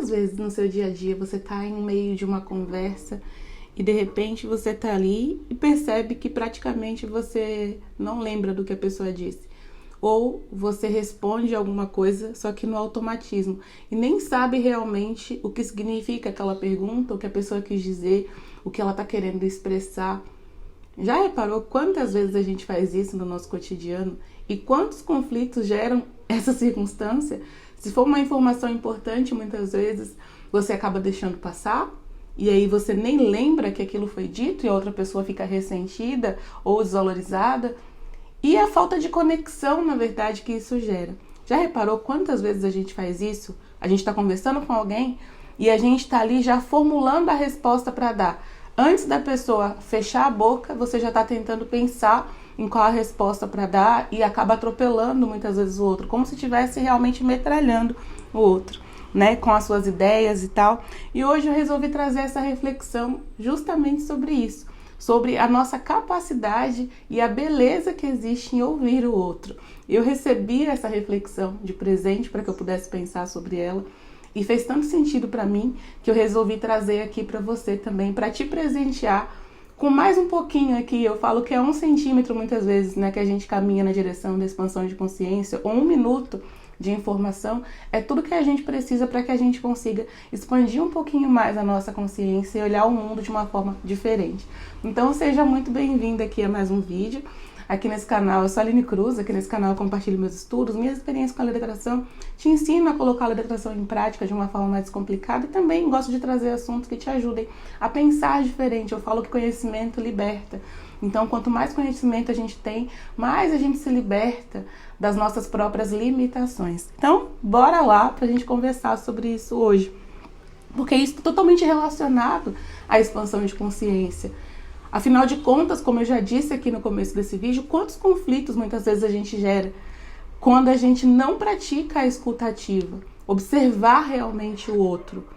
Quantas vezes no seu dia a dia você está em meio de uma conversa e de repente você está ali e percebe que praticamente você não lembra do que a pessoa disse? Ou você responde alguma coisa, só que no automatismo, e nem sabe realmente o que significa aquela pergunta, o que a pessoa quis dizer, o que ela está querendo expressar. Já reparou quantas vezes a gente faz isso no nosso cotidiano? E quantos conflitos geram essa circunstância? Se for uma informação importante, muitas vezes você acaba deixando passar, e aí você nem lembra que aquilo foi dito e a outra pessoa fica ressentida ou desvalorizada. E a falta de conexão, na verdade, que isso gera. Já reparou quantas vezes a gente faz isso? A gente está conversando com alguém e a gente está ali já formulando a resposta para dar. Antes da pessoa fechar a boca, você já está tentando pensar em qual a resposta para dar e acaba atropelando muitas vezes o outro, como se estivesse realmente metralhando o outro, né, com as suas ideias e tal. E hoje eu resolvi trazer essa reflexão justamente sobre isso, sobre a nossa capacidade e a beleza que existe em ouvir o outro. Eu recebi essa reflexão de presente para que eu pudesse pensar sobre ela e fez tanto sentido para mim que eu resolvi trazer aqui para você também, para te presentear com mais um pouquinho aqui. Eu falo que é 1 centímetro muitas vezes, né, que a gente caminha na direção da expansão de consciência, ou 1 minuto de informação, é tudo que a gente precisa para que a gente consiga expandir um pouquinho mais a nossa consciência e olhar o mundo de uma forma diferente. Então seja muito bem-vinda aqui a mais um vídeo. Aqui nesse canal, eu sou a Aline Cruz, aqui nesse canal eu compartilho meus estudos, minhas experiências com a lei da atração, te ensino a colocar a lei da atração em prática de uma forma mais descomplicada e também gosto de trazer assuntos que te ajudem a pensar diferente. Eu falo que conhecimento liberta. Então, quanto mais conhecimento a gente tem, mais a gente se liberta das nossas próprias limitações. Então, bora lá pra gente conversar sobre isso hoje. Porque isso está totalmente relacionado à expansão de consciência. Afinal de contas, como eu já disse aqui no começo desse vídeo, quantos conflitos muitas vezes a gente gera quando a gente não pratica a escuta ativa, observar realmente o outro,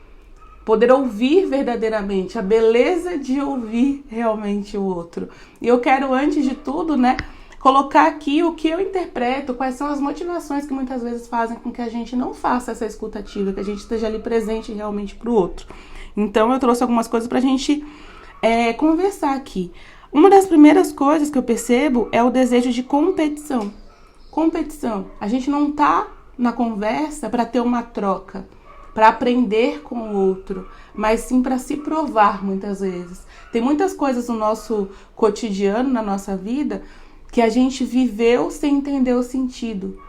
poder ouvir verdadeiramente, a beleza de ouvir realmente o outro. E eu quero, antes de tudo, né, colocar aqui o que eu interpreto, quais são as motivações que muitas vezes fazem com que a gente não faça essa escuta ativa, que a gente esteja ali presente realmente para o outro. Então eu trouxe algumas coisas para a gente conversar aqui. Uma das primeiras coisas que eu percebo é o desejo de competição. Competição. A gente não tá na conversa para ter uma troca, para aprender com o outro, mas sim para se provar muitas vezes. Tem muitas coisas no nosso cotidiano, na nossa vida, que a gente viveu sem entender o sentido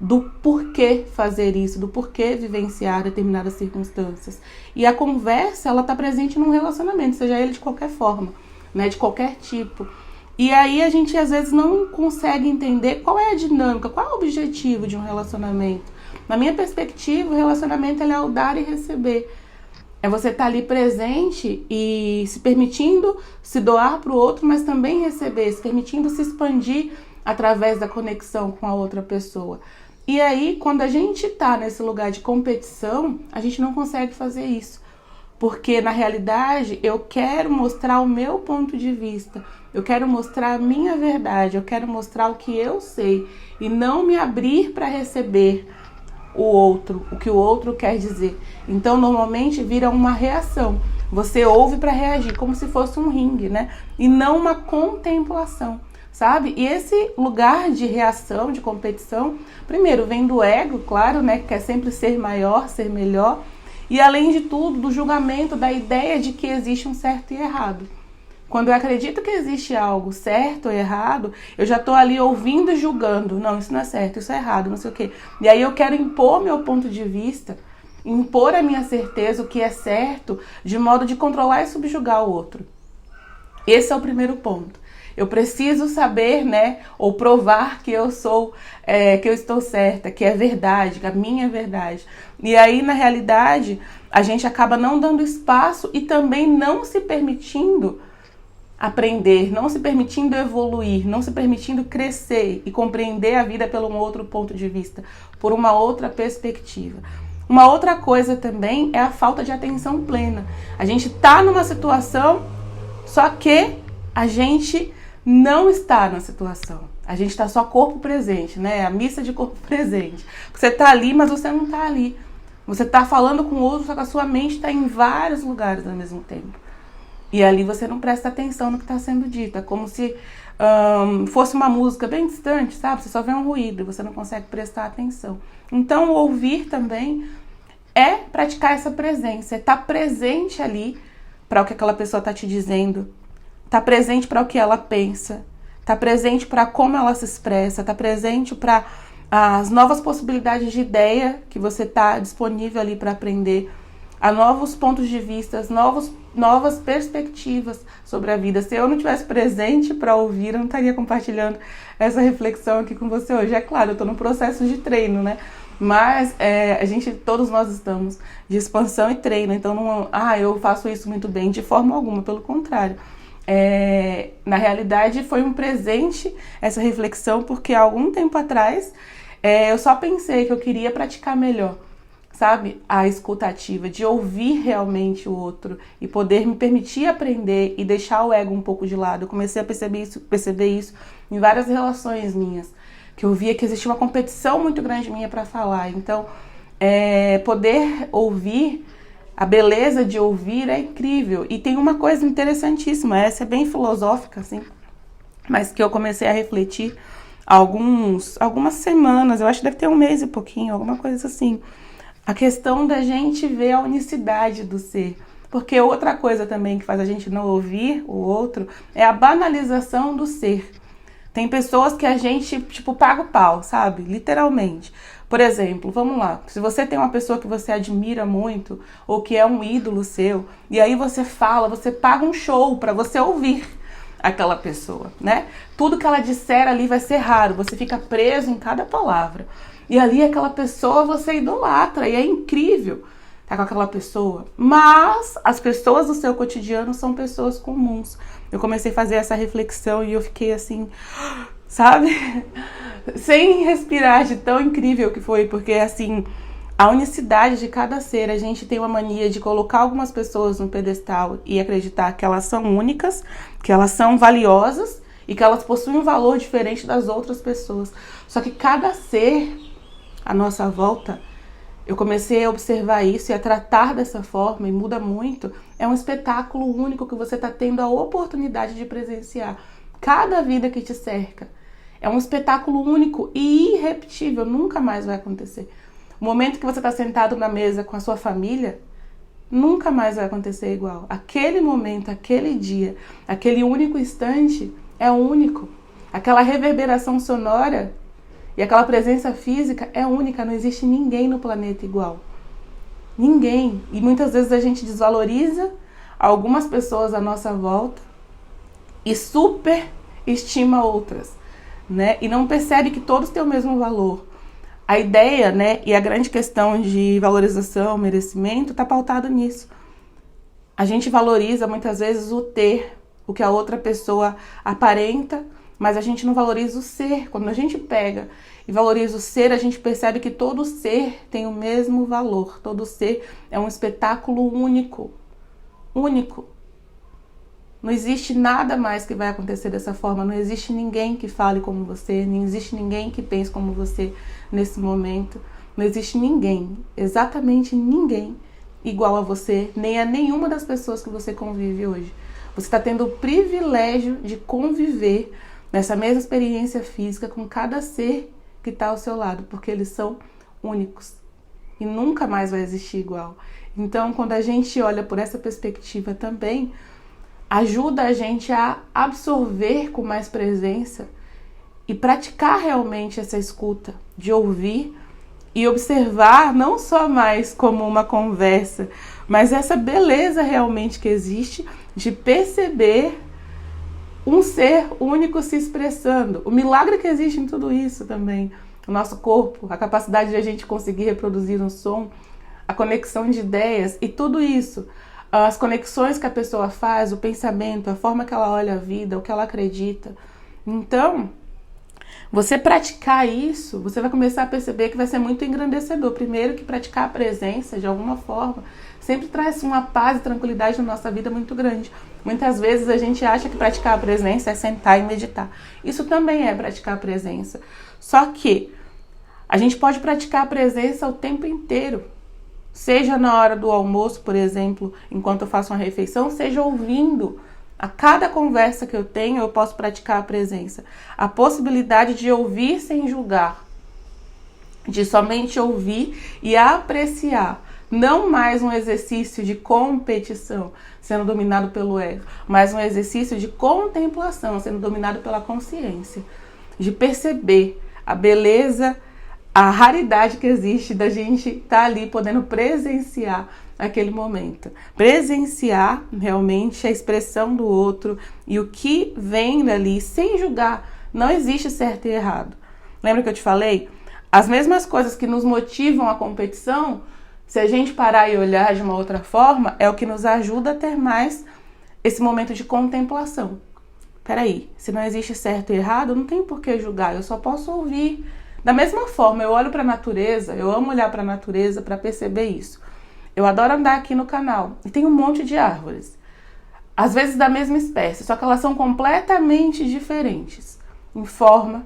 do porquê fazer isso, do porquê vivenciar determinadas circunstâncias. E a conversa, ela tá presente num relacionamento, seja ele de qualquer forma, né, de qualquer tipo. E aí a gente às vezes não consegue entender qual é a dinâmica, qual é o objetivo de um relacionamento. Na minha perspectiva, o relacionamento é o dar e receber. É você estar ali presente e se permitindo se doar para o outro, mas também receber, se permitindo se expandir através da conexão com a outra pessoa. E aí, quando a gente tá nesse lugar de competição, a gente não consegue fazer isso. Porque, na realidade, eu quero mostrar o meu ponto de vista. Eu quero mostrar a minha verdade. Eu quero mostrar o que eu sei. E não me abrir para receber o outro, o que o outro quer dizer. Então, normalmente, vira uma reação. Você ouve para reagir, como se fosse um ringue, né? E não uma contemplação. Sabe? E esse lugar de reação, de competição, primeiro vem do ego, claro, né? Que quer sempre ser maior, ser melhor. E além de tudo, do julgamento, da ideia de que existe um certo e errado. Quando eu acredito que existe algo certo ou errado, eu já tô ali ouvindo e julgando. Não, isso não é certo, isso é errado, não sei o quê. E aí eu quero impor meu ponto de vista, impor a minha certeza, o que é certo, de modo de controlar e subjugar o outro. Esse é o primeiro ponto. Eu preciso saber, né, ou provar que eu sou, que eu estou certa, que é verdade, que a minha é verdade. E aí, na realidade, a gente acaba não dando espaço e também não se permitindo aprender, não se permitindo evoluir, não se permitindo crescer e compreender a vida por um outro ponto de vista, por uma outra perspectiva. Uma outra coisa também é a falta de atenção plena. A gente tá numa situação, só que a gente não está na situação. A gente está só corpo presente, né? A missa de corpo presente. Você está ali, mas você não está ali. Você tá falando com o outro, só que a sua mente está em vários lugares ao mesmo tempo. E ali você não presta atenção no que está sendo dito. É como se fosse uma música bem distante, sabe? Você só vê um ruído e você não consegue prestar atenção. Então, o ouvir também é praticar essa presença. É estar presente ali para o que aquela pessoa está te dizendo. Estar presente para o que ela pensa. Estar presente para como ela se expressa. Estar presente para as novas possibilidades de ideia que você está disponível ali para aprender. A novos pontos de vista, novas perspectivas sobre a vida. Se eu não tivesse presente para ouvir, eu não estaria compartilhando essa reflexão aqui com você hoje. É claro, eu estou no processo de treino, né? Mas todos nós estamos de expansão e treino. Então, eu faço isso muito bem, de forma alguma, pelo contrário. Na realidade, foi um presente essa reflexão, porque há algum tempo atrás eu só pensei que eu queria praticar melhor, sabe? A escuta ativa, de ouvir realmente o outro e poder me permitir aprender e deixar o ego um pouco de lado. Eu comecei a perceber isso em várias relações minhas, que eu via que existia uma competição muito grande minha para falar. Então, poder ouvir, a beleza de ouvir é incrível. E tem uma coisa interessantíssima, essa é bem filosófica, assim, mas que eu comecei a refletir algumas semanas, eu acho que deve ter um mês e pouquinho, alguma coisa assim. A questão da gente ver a unicidade do ser. Porque outra coisa também que faz a gente não ouvir o outro é a banalização do ser. Tem pessoas que a gente, paga o pau, sabe? Literalmente. Por exemplo, vamos lá. Se você tem uma pessoa que você admira muito, ou que é um ídolo seu, e aí você paga um show pra você ouvir aquela pessoa, né? Tudo que ela disser ali vai ser raro, você fica preso em cada palavra. E ali aquela pessoa você idolatra e é incrível estar com aquela pessoa. Mas as pessoas do seu cotidiano são pessoas comuns. Eu comecei a fazer essa reflexão e eu fiquei assim, sabe? Sem respirar de tão incrível que foi. Porque assim, a unicidade de cada ser, a gente tem uma mania de colocar algumas pessoas no pedestal e acreditar que elas são únicas, que elas são valiosas e que elas possuem um valor diferente das outras pessoas. Só que cada ser à nossa volta, eu comecei a observar isso e a tratar dessa forma, e muda muito. É um espetáculo único que você está tendo a oportunidade de presenciar. Cada vida que te cerca é um espetáculo único e irrepetível, nunca mais vai acontecer. O momento que você está sentado na mesa com a sua família, nunca mais vai acontecer igual. Aquele momento, aquele dia, aquele único instante é único. Aquela reverberação sonora e aquela presença física é única, não existe ninguém no planeta igual. Ninguém. E muitas vezes a gente desvaloriza algumas pessoas à nossa volta e superestima outras, né? E não percebe que todos têm o mesmo valor. A ideia, né, e a grande questão de valorização, merecimento, está pautado nisso. A gente valoriza muitas vezes o ter, o que a outra pessoa aparenta, mas a gente não valoriza o ser. Quando a gente pega e valoriza o ser, a gente percebe que todo ser tem o mesmo valor. Todo ser é um espetáculo único. Único. Não existe nada mais que vai acontecer dessa forma. Não existe ninguém que fale como você. Não existe ninguém que pense como você nesse momento. Não existe ninguém, exatamente ninguém, igual a você, nem a nenhuma das pessoas que você convive hoje. Você está tendo o privilégio de conviver nessa mesma experiência física com cada ser que está ao seu lado, porque eles são únicos e nunca mais vai existir igual. Então, quando a gente olha por essa perspectiva também, ajuda a gente a absorver com mais presença e praticar realmente essa escuta, de ouvir e observar não só mais como uma conversa, mas essa beleza realmente que existe de perceber um ser único se expressando. O milagre que existe em tudo isso também. O nosso corpo, a capacidade de a gente conseguir reproduzir um som, a conexão de ideias e tudo isso. As conexões que a pessoa faz, o pensamento, a forma que ela olha a vida, o que ela acredita. Então, você praticar isso, você vai começar a perceber que vai ser muito engrandecedor. Primeiro que praticar a presença, de alguma forma, sempre traz uma paz e tranquilidade na nossa vida muito grande. Muitas vezes a gente acha que praticar a presença é sentar e meditar. Isso também é praticar a presença. Só que a gente pode praticar a presença o tempo inteiro. seja na hora do almoço, por exemplo, enquanto eu faço uma refeição, seja ouvindo. A cada conversa que eu tenho, eu posso praticar a presença. A possibilidade de ouvir sem julgar, de somente ouvir e apreciar. Não mais um exercício de competição, sendo dominado pelo ego, mas um exercício de contemplação, sendo dominado pela consciência. De perceber a beleza, a raridade que existe da gente estar ali podendo presenciar aquele momento. Presenciar realmente a expressão do outro e o que vem dali sem julgar. Não existe certo e errado. Lembra que eu te falei? As mesmas coisas que nos motivam à competição, se a gente parar e olhar de uma outra forma, é o que nos ajuda a ter mais esse momento de contemplação. Peraí, se não existe certo e errado, não tem por que julgar, eu só posso ouvir. Da mesma forma, eu olho para a natureza, eu amo olhar para a natureza para perceber isso. Eu adoro andar aqui no canal e tem um monte de árvores. Às vezes da mesma espécie, só que elas são completamente diferentes em forma.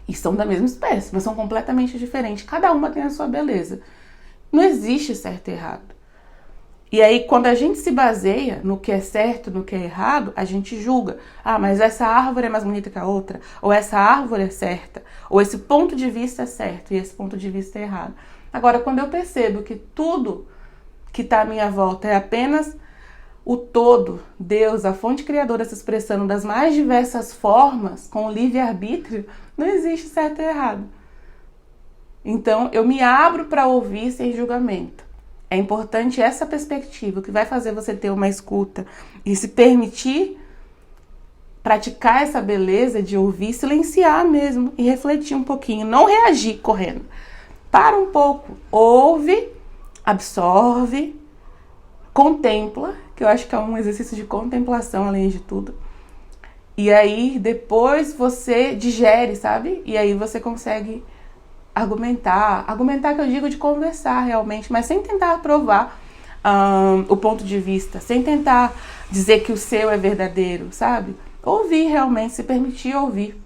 E são da mesma espécie, mas são completamente diferentes. Cada uma tem a sua beleza. Não existe certo e errado. E aí, quando a gente se baseia no que é certo, no que é errado, a gente julga. Ah, mas essa árvore é mais bonita que a outra. Ou essa árvore é certa. Ou esse ponto de vista é certo e esse ponto de vista é errado. Agora, quando eu percebo que tudo que está à minha volta é apenas o todo, Deus, a fonte criadora se expressando das mais diversas formas, com o livre-arbítrio, não existe certo e errado. Então, eu me abro para ouvir sem julgamento. É importante essa perspectiva, que vai fazer você ter uma escuta e se permitir praticar essa beleza de ouvir, silenciar mesmo e refletir um pouquinho, não reagir correndo. Para um pouco, ouve, absorve, contempla, que eu acho que é um exercício de contemplação além de tudo. E aí depois você digere, sabe? E aí você consegue argumentar que eu digo de conversar realmente, mas sem tentar provar o ponto de vista, sem tentar dizer que o seu é verdadeiro, sabe? Ouvir realmente, se permitir ouvir.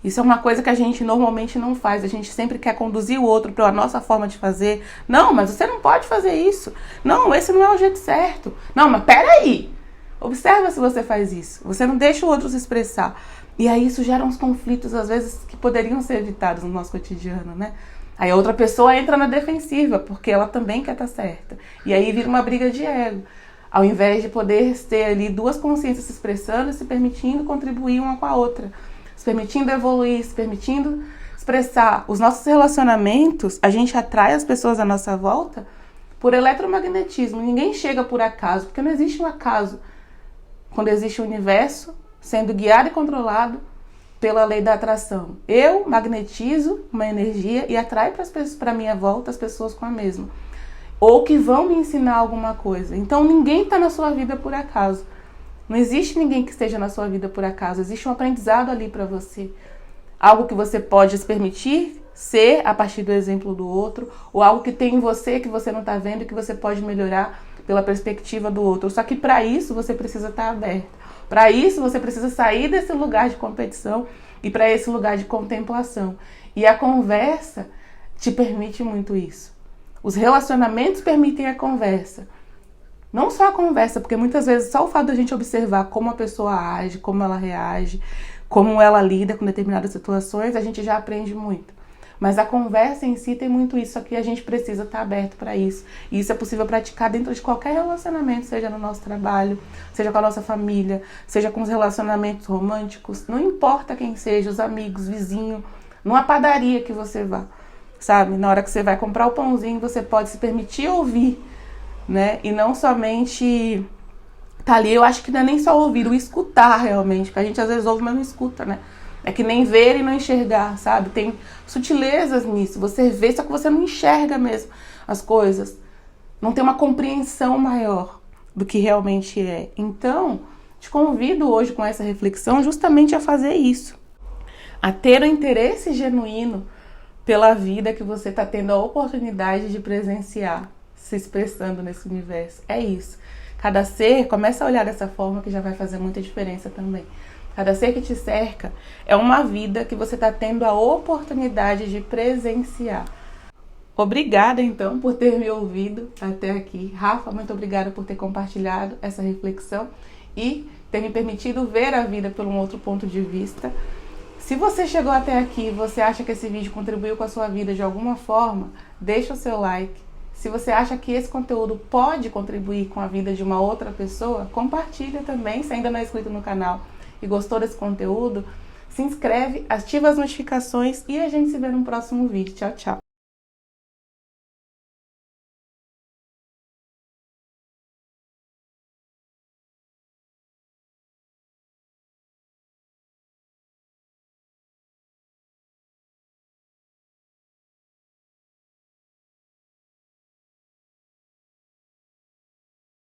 Isso é uma coisa que a gente normalmente não faz, a gente sempre quer conduzir o outro para a nossa forma de fazer. Não, mas você não pode fazer isso. Não, esse não é o jeito certo. Não, mas peraí. Observa se você faz isso. Você não deixa o outro se expressar. E aí isso gera uns conflitos, às vezes, que poderiam ser evitados no nosso cotidiano, né? Aí a outra pessoa entra na defensiva, porque ela também quer estar certa. E aí vira uma briga de ego. Ao invés de poder ter ali duas consciências se expressando e se permitindo contribuir uma com a outra. Se permitindo evoluir, se permitindo expressar. Os nossos relacionamentos, a gente atrai as pessoas à nossa volta por eletromagnetismo. Ninguém chega por acaso, porque não existe um acaso. Quando existe o universo sendo guiado e controlado pela lei da atração. Eu magnetizo uma energia e atraio para a minha volta as pessoas com a mesma. Ou que vão me ensinar alguma coisa. Então ninguém está na sua vida por acaso. Não existe ninguém que esteja na sua vida por acaso. Existe um aprendizado ali para você. Algo que você pode se permitir ser a partir do exemplo do outro. Ou algo que tem em você que você não está vendo e que você pode melhorar pela perspectiva do outro. Só que para isso você precisa estar aberto. Para isso você precisa sair desse lugar de competição e para esse lugar de contemplação. E a conversa te permite muito isso. Os relacionamentos permitem a conversa. Não só a conversa, porque muitas vezes só o fato da gente observar como a pessoa age, como ela reage, como ela lida com determinadas situações, a gente já aprende muito. Mas a conversa em si tem muito isso, só que a gente precisa estar aberto para isso. E isso é possível praticar dentro de qualquer relacionamento, seja no nosso trabalho, seja com a nossa família, seja com os relacionamentos românticos, não importa quem seja, os amigos, vizinho, numa padaria que você vá, sabe? Na hora que você vai comprar o pãozinho, você pode se permitir ouvir, né? E não somente tá ali, eu acho que não é nem só ouvir, o escutar realmente, porque a gente às vezes ouve, mas não escuta, né? É que nem ver e não enxergar, sabe? Tem sutilezas nisso. Você vê, só que você não enxerga mesmo as coisas. Não tem uma compreensão maior do que realmente é. Então, te convido hoje com essa reflexão justamente a fazer isso. A ter o interesse genuíno pela vida que você está tendo a oportunidade de presenciar, se expressando nesse universo. É isso. Cada ser começa a olhar dessa forma que já vai fazer muita diferença também. Cada ser que te cerca é uma vida que você está tendo a oportunidade de presenciar. Obrigada, então, por ter me ouvido até aqui. Rafa, muito obrigada por ter compartilhado essa reflexão e ter me permitido ver a vida por um outro ponto de vista. Se você chegou até aqui e você acha que esse vídeo contribuiu com a sua vida de alguma forma, deixa o seu like. Se você acha que esse conteúdo pode contribuir com a vida de uma outra pessoa, compartilha também. Se ainda não é inscrito no canal e gostou desse conteúdo, se inscreve, ativa as notificações e a gente se vê no próximo vídeo. Tchau, tchau!